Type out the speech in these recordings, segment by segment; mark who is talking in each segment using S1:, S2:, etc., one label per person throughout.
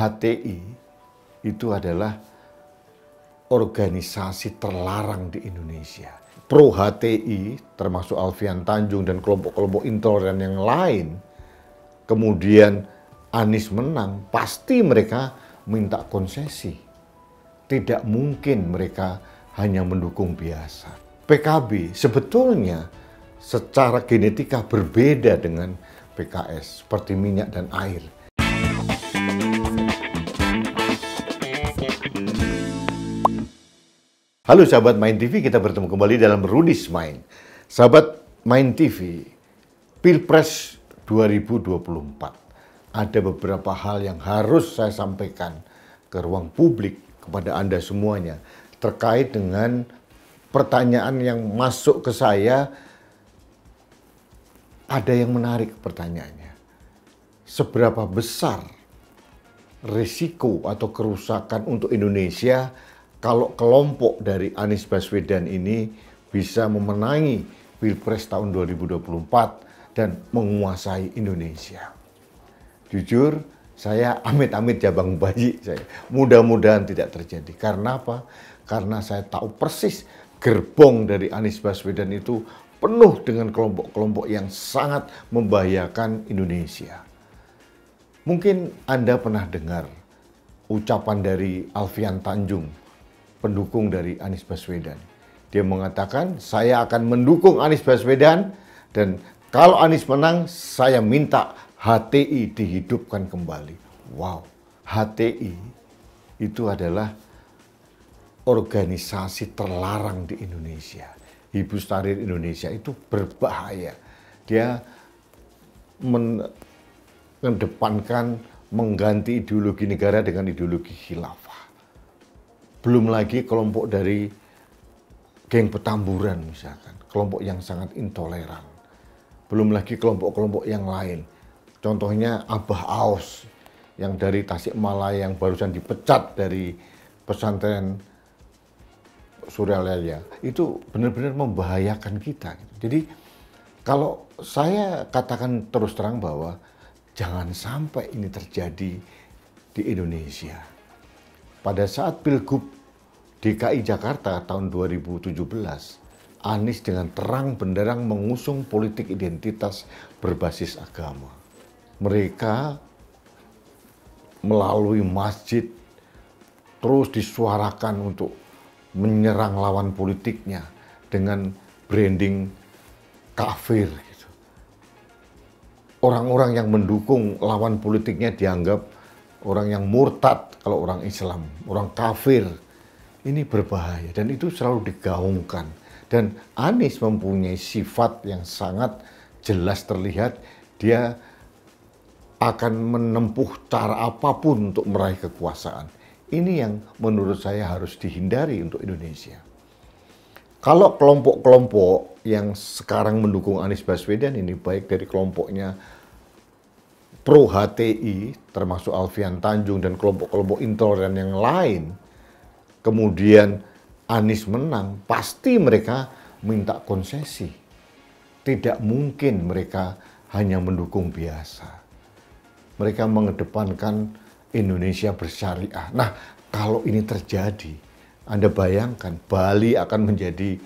S1: HTI itu adalah organisasi terlarang di Indonesia. Pro HTI termasuk Alfian Tanjung dan kelompok-kelompok intoleran yang lain, kemudian Anies menang, pasti mereka minta konsesi. Tidak mungkin mereka hanya mendukung biasa. PKB sebetulnya secara genetika berbeda dengan PKS, seperti minyak dan air. Halo sahabat Main TV, kita bertemu kembali dalam Rudis Main. Sahabat Main TV, Pilpres 2024. Ada beberapa hal yang harus saya sampaikan ke ruang publik kepada Anda semuanya terkait dengan pertanyaan yang masuk ke saya. Ada yang menarik pertanyaannya. Seberapa besar risiko atau kerusakan untuk Indonesia kalau kelompok dari Anies Baswedan ini bisa memenangi Pilpres tahun 2024 dan menguasai Indonesia? Jujur, saya amit-amit jabang bayi saya. Mudah-mudahan tidak terjadi. Karena apa? Karena saya tahu persis gerbong dari Anies Baswedan itu penuh dengan kelompok-kelompok yang sangat membahayakan Indonesia. Mungkin Anda pernah dengar ucapan dari Alfian Tanjung, pendukung dari Anies Baswedan. Dia mengatakan, saya akan mendukung Anies Baswedan dan kalau Anies menang, saya minta HTI dihidupkan kembali. Wow, HTI itu adalah organisasi terlarang di Indonesia. Hizbut Tahrir Indonesia itu berbahaya. Dia mengedepankan mengganti ideologi negara dengan ideologi khilafah. Belum lagi kelompok dari geng Petamburan misalkan, kelompok yang sangat intoleran. Belum lagi kelompok-kelompok yang lain. Contohnya Abah Aos yang dari Tasikmalaya yang barusan dipecat dari pesantren Suralaya. Itu benar-benar membahayakan kita. Jadi kalau saya katakan terus terang bahwa jangan sampai ini terjadi di Indonesia. Pada saat Pilgub DKI Jakarta tahun 2017, Anies dengan terang benderang mengusung politik identitas berbasis agama. Mereka melalui masjid terus disuarakan untuk menyerang lawan politiknya dengan branding kafir. Gitu. Orang-orang yang mendukung lawan politiknya dianggap orang yang murtad kalau orang Islam, orang kafir. Ini berbahaya dan itu selalu digaungkan. Dan Anies mempunyai sifat yang sangat jelas terlihat, dia akan menempuh cara apapun untuk meraih kekuasaan. Ini yang menurut saya harus dihindari untuk Indonesia. Kalau kelompok-kelompok yang sekarang mendukung Anies Baswedan ini, baik dari kelompoknya Pro HTI, termasuk Alfian Tanjung dan kelompok-kelompok intoleran yang lain, kemudian Anies menang, pasti mereka minta konsesi. Tidak mungkin mereka hanya mendukung biasa. Mereka mengedepankan Indonesia bersyariah. Nah, kalau ini terjadi, Anda bayangkan Bali akan menjadi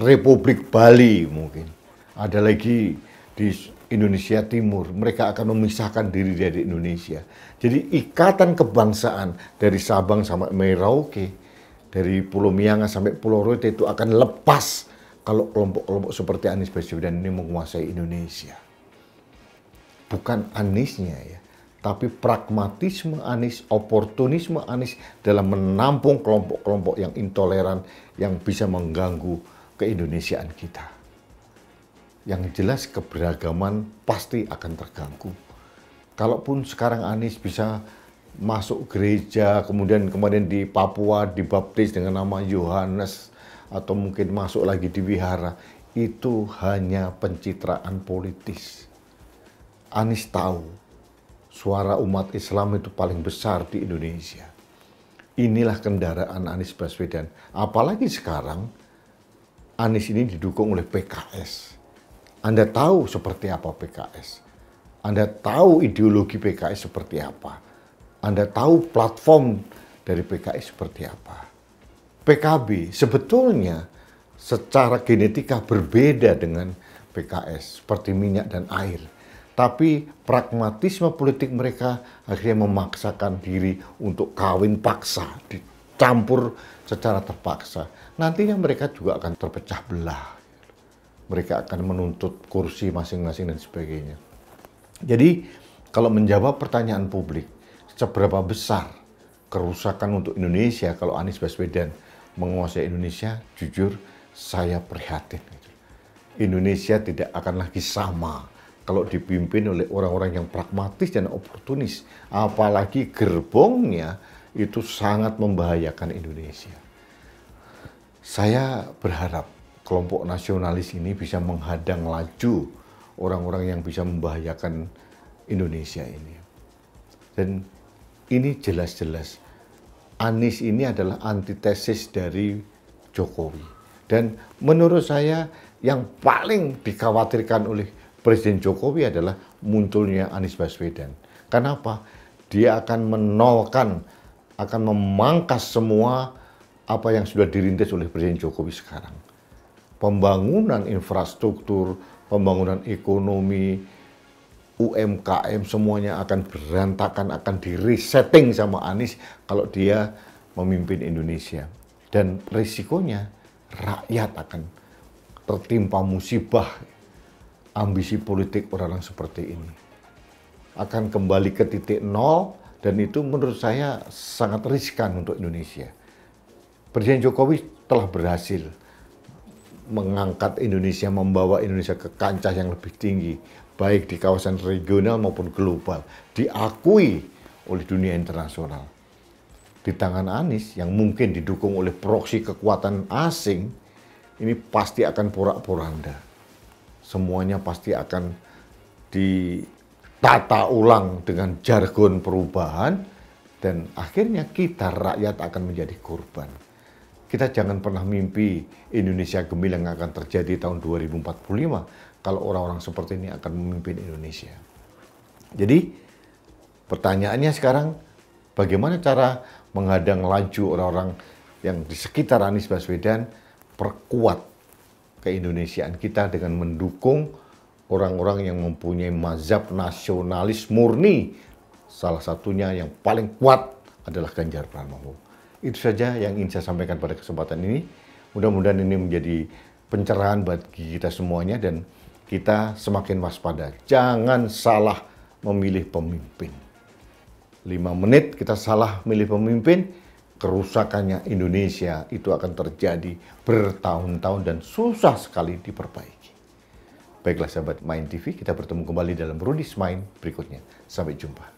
S1: Republik Bali mungkin. Ada lagi di Indonesia Timur, mereka akan memisahkan diri dari Indonesia. Jadi ikatan kebangsaan dari Sabang sampai Merauke, dari Pulau Miangas sampai Pulau Rote itu akan lepas kalau kelompok-kelompok seperti Anies Baswedan ini menguasai Indonesia. Bukan Aniesnya ya, tapi pragmatisme Anies, oportunisme Anies dalam menampung kelompok-kelompok yang intoleran yang bisa mengganggu keindonesiaan kita. Yang jelas keberagaman pasti akan terganggu. Kalaupun sekarang Anies bisa masuk gereja, kemudian di Papua dibaptis dengan nama Yohanes, atau mungkin masuk lagi di wihara, itu hanya pencitraan politis. Anies tahu suara umat Islam itu paling besar di Indonesia. Inilah kendaraan Anies Baswedan. Apalagi sekarang Anies ini didukung oleh PKS. Anda tahu seperti apa PKS. Anda tahu ideologi PKS seperti apa. Anda tahu platform dari PKS seperti apa. PKB sebetulnya secara genetika berbeda dengan PKS, seperti minyak dan air. Tapi pragmatisme politik mereka akhirnya memaksakan diri untuk kawin paksa, dicampur secara terpaksa. Nantinya mereka juga akan terpecah belah. Mereka akan menuntut kursi masing-masing dan sebagainya. Jadi, kalau menjawab pertanyaan publik, seberapa besar kerusakan untuk Indonesia kalau Anies Baswedan menguasai Indonesia, jujur saya prihatin. Indonesia tidak akan lagi sama kalau dipimpin oleh orang-orang yang pragmatis dan oportunis. Apalagi gerbongnya itu sangat membahayakan Indonesia. Saya berharap kelompok nasionalis ini bisa menghadang laju orang-orang yang bisa membahayakan Indonesia ini. Dan ini jelas-jelas Anies ini adalah antitesis dari Jokowi. Dan menurut saya yang paling dikhawatirkan oleh Presiden Jokowi adalah munculnya Anies Baswedan. Kenapa? Dia akan menolkan, akan memangkas semua apa yang sudah dirintis oleh Presiden Jokowi sekarang. Pembangunan infrastruktur, pembangunan ekonomi, UMKM semuanya akan berantakan, akan di-resetting sama Anies kalau dia memimpin Indonesia. Dan risikonya rakyat akan tertimpa musibah ambisi politik orang-orang seperti ini. Akan kembali ke titik nol dan itu menurut saya sangat riskan untuk Indonesia. Presiden Jokowi telah berhasil mengangkat Indonesia, membawa Indonesia ke kancah yang lebih tinggi, baik di kawasan regional maupun global, diakui oleh dunia internasional. Di tangan Anies yang mungkin didukung oleh proksi kekuatan asing, ini pasti akan porak-poranda. Semuanya pasti akan ditata ulang dengan jargon perubahan, dan akhirnya kita rakyat akan menjadi korban. Kita jangan pernah mimpi Indonesia gemilang yang akan terjadi tahun 2045 kalau orang-orang seperti ini akan memimpin Indonesia. Jadi pertanyaannya sekarang, bagaimana cara menghadang laju orang-orang yang di sekitar Anies Baswedan, perkuat keindonesiaan kita dengan mendukung orang-orang yang mempunyai mazhab nasionalis murni. Salah satunya yang paling kuat adalah Ganjar Pranowo. Itu saja yang ingin saya sampaikan pada kesempatan ini. Mudah-mudahan ini menjadi pencerahan bagi kita semuanya dan kita semakin waspada. Jangan salah memilih pemimpin. 5 menit kita salah memilih pemimpin, kerusakannya Indonesia itu akan terjadi bertahun-tahun dan susah sekali diperbaiki. Baiklah sahabat Mind TV, kita bertemu kembali dalam Rudis Mind berikutnya. Sampai jumpa.